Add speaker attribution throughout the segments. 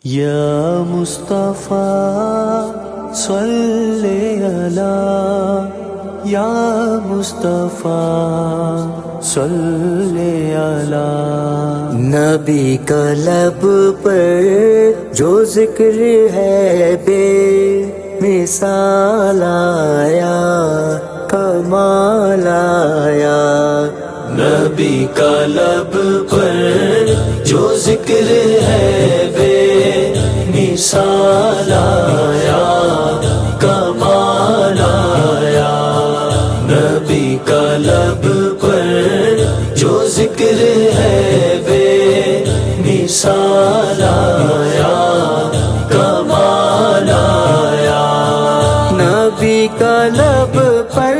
Speaker 1: یا مصطفیٰ صلی علی، یا مصطفیٰ صلی علی۔
Speaker 2: نبی کا لب پر جو ذکر ہے بے مثال آیا، کمال آیا۔
Speaker 1: نبی کا لب پر جو ذکر ہے بے مثال آیا، کمال آیا۔ نبی کا لب پر جو ذکر ہے بے مثال آیا، کمال آیا۔
Speaker 2: نبی کا لب پر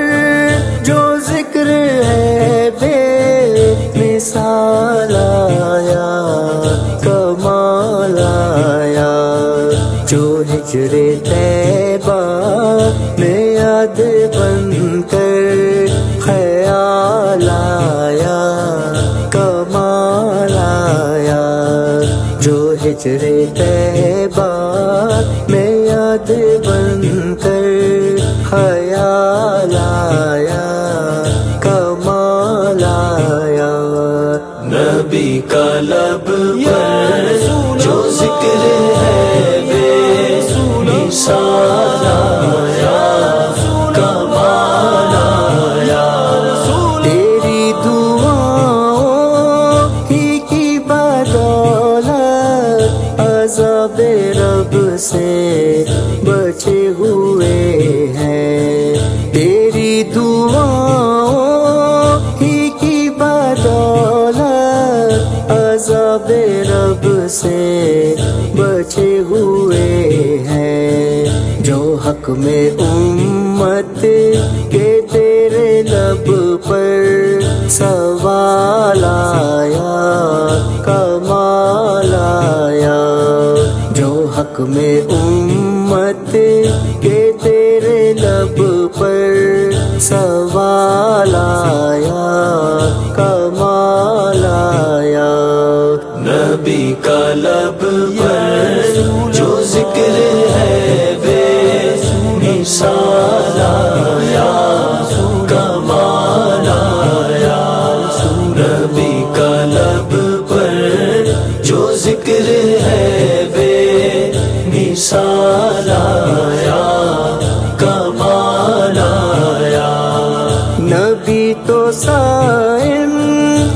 Speaker 2: جو ذکر ہے بے مثال آیا، کمال آیا۔ جو ہجر طیبہ میں یاد بن کر خیال آیا، کمال آیا۔ جو ہجر طیبہ میں یاد بن کر خیال آیا، کمال آیا۔
Speaker 1: نبی کا لب پر جو ذکر ہے بے مثال آیا، کمال آیا۔
Speaker 2: تیری دعاؤں کی بدولت عذاب رب سے بچے ہوئے ہیں۔ تیری دعاؤں کی بدولت عذاب رب سے بچے ہوئے ہیں۔ جو حق میں امت کے تیرے لب پر سوال آیا، کمال آیا۔ جو حق میں امت کے تیرے لب پر سوال آیا، کمال آیا۔
Speaker 1: نبی کا لب پر جو ذکر ہے بے مثال آیا، کمال آیا۔ نبی کا لب پر جو ذکر ہے بے مثال آیا، کمال آیا۔
Speaker 2: نبی تو صائم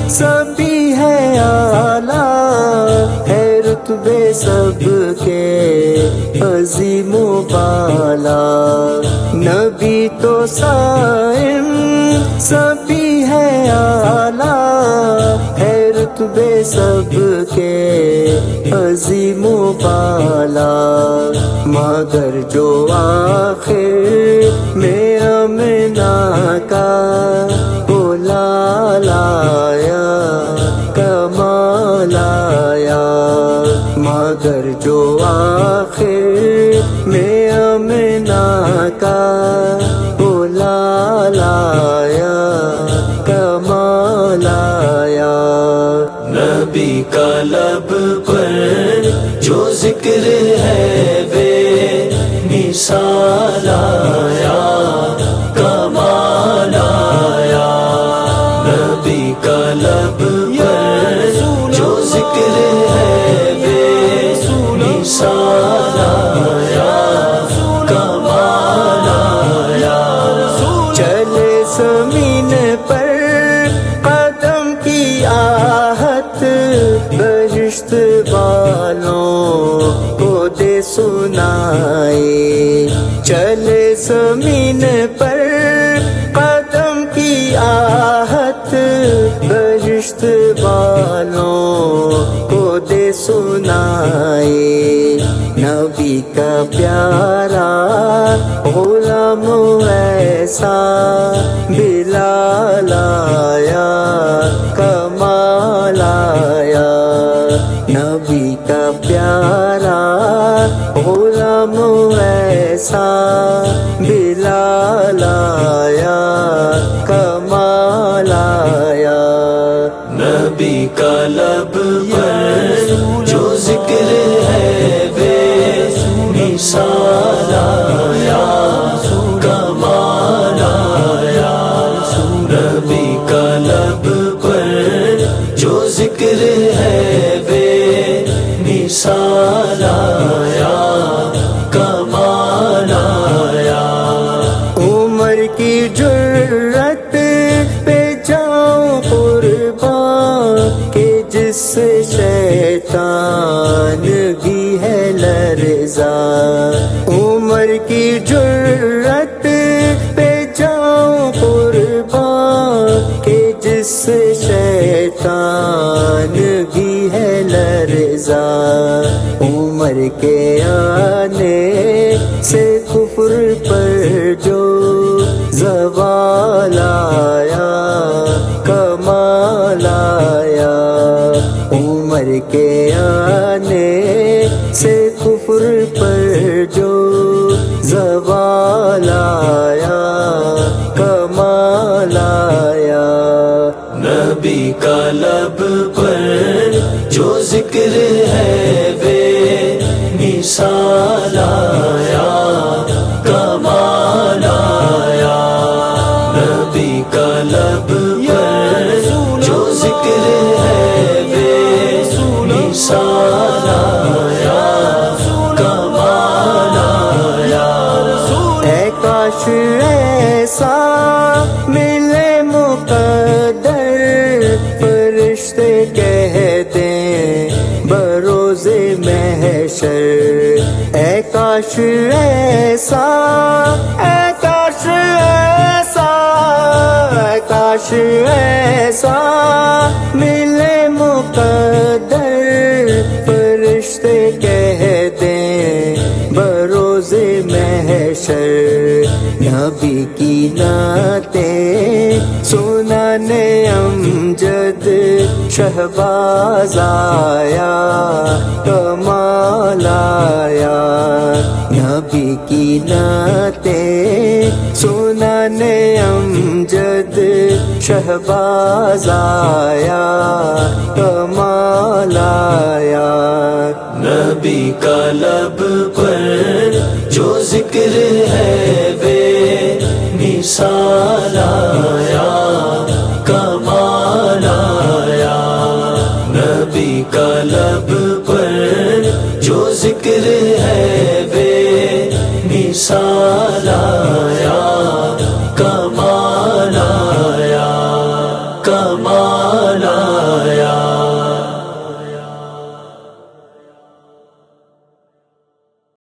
Speaker 2: سبھی ہے اعلیٰ، ہے رتبے سب کے عظیم و بالا۔ نبی تو صائم سبھی ہے اعلیٰ، ہے رتبے سب کے عظیم و بالا۔ مگر جو آخر میں امنا کا لال آیا، کمال آیا۔ مگر جو آخر میں امنا کا لال آیا، کمال آیا۔
Speaker 1: نبی کا لب پر جو ذکر ہے بے مثال آیا، کمال آیا۔ نبی کا لب پر جو ذکر ہے بے مثال آیا، کمال آیا۔
Speaker 2: چلے زمین پر قدم کی آہت، بہشت والوں کو دے سنائے۔ چلے زمین پر قدم کی آہت، بہشت والوں کو دے سنائے۔ نبی کا پیارا غلام ایسا بلال آیا، کمال آیا۔ نبی کا پیارا غلام ایسا بلال آیا، کمال آیا۔
Speaker 1: نبی کا لب پر جو ذکر ہے مثال آیا کمال آیا
Speaker 2: عمر کی جرت پہ جاؤں قربان کہ جس سے شیطان بھی ہے لرزا عمر کی جرت پہ جاؤں قربان کہ جس سے شیطان بھی ہے لرزا عمر کے آنے سے کفر پر جو زوال آیا کمال آیا عمر کے آنے سے کفر پر جو زوال آیا کمال آیا
Speaker 1: نبی کا لب پر جو ذکر ہے بے مثال آیا کمال آیا نبی کا لب پر جو ذکر ہے بے مثال آیا کمال آیا
Speaker 2: اے کاش ایسا ملے مقدر فرشتے کہتے بروز محشر اے کاش ایسا اے کاش ایسا اے کاش ایسا ملے مقدر فرشتے کہتے بروز محشر نبی کی نعتیں سنانے امجد شہباز آیا کمال آیا نبی کی نعتیں سنانے امجد شہباز آیا کمال آیا
Speaker 1: نبی کا لب پر جو ذکر ہے بے مثال آیا کمال آیا نبی کا لب پر جو ذکر ہے بے مثال آیا